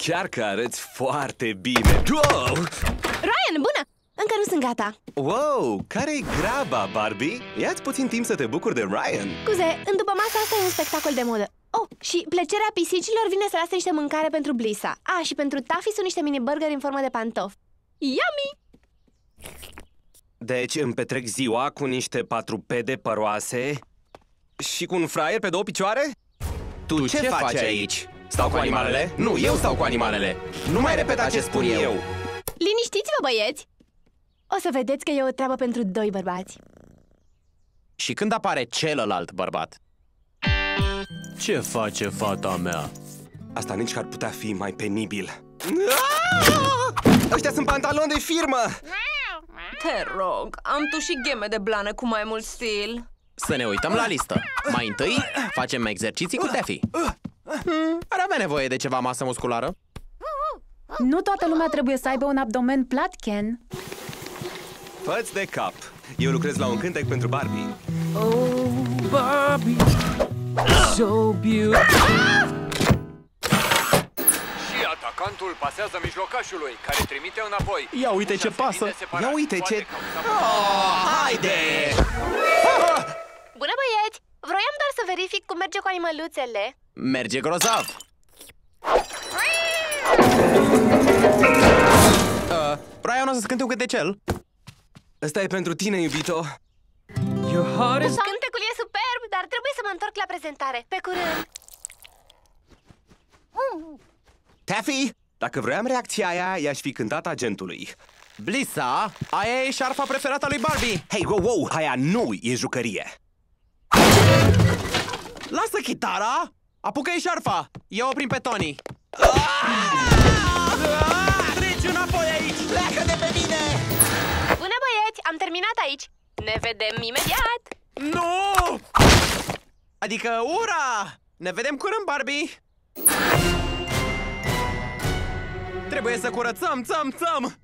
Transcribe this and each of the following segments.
Chiar că arăți foarte bine. Wow! Ryan, bună! Încă nu sunt gata. Wow, care-i graba, Barbie? Ia-ți puțin timp să te bucuri de Ryan. Scuze, în după masa asta e un spectacol de modă. Oh, și plăcerea pisicilor vine să lase niște mâncare pentru Blissa. Și pentru Taffy sunt niște mini-burgeri în formă de pantofi. Yummy! Deci îmi petrec ziua cu niște patrupede păroase și cu un fraier pe două picioare? Tu ce faci aici? Stau cu animalele? Nu, eu stau cu animalele. Nu mai repeta ce spun eu. Liniștiți-vă, băieți! O să vedeți că e o treabă pentru doi bărbați. Și când apare celălalt bărbat? Ce face fata mea? Asta nici că ar putea fi mai penibil. Ăștia sunt pantaloni de firmă! Te rog, am tu și gheme de blană cu mai mult stil. Să ne uităm la listă. Mai întâi, facem exerciții cu Taffy. Ar avea nevoie de ceva masă musculară? Nu toată lumea trebuie să aibă un abdomen plat, Ken. Fă-ți de cap. Eu lucrez la un cântec pentru Barbie. Oh, Barbie, so beautiful. Și atacantul pasează mijlocașului, care trimite înapoi. Ia uite ce pasă! Ia uite ce... Haide! Bună, băieți! Vroiam doar să verific cum merge cu animăluțele. Merge grozav! Ryan, o să-ți cânte un cântecel? Ăsta e pentru tine, iubito. Your heart is... Cântecul e superb, dar trebuie să mă întorc la prezentare. Pe curând! Taffy, dacă vroiam reacția aia, i-aș fi cântat agentului. Blissa, aia e șarfa preferată a lui Barbie. Hei, wow, aia nu e jucărie. Lasă chitara! Apucă-i șarfa! Eu oprim pe Tony. Treci înapoi aici! Pleacă de pe mine! Bună, băieți! Am terminat aici. Ne vedem imediat! Nu! Adică, ura! Ne vedem curând, Barbie! Trebuie să curățăm, țăm!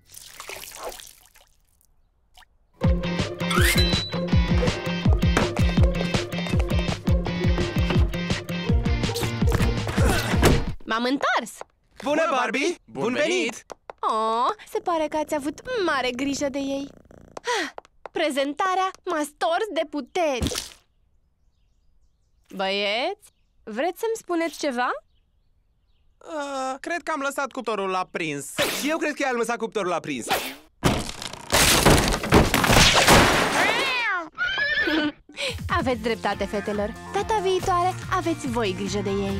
M-am întors! Bună, Barbie! Bun venit! Oh, se pare că ați avut mare grijă de ei. Prezentarea m-a stors de puteri. Băieți, vreți să-mi spuneți ceva? Cred că am lăsat cuptorul aprins. Și eu cred că i-am lăsat cuptorul aprins. Aveți dreptate, fetelor. Data viitoare aveți voi grijă de ei.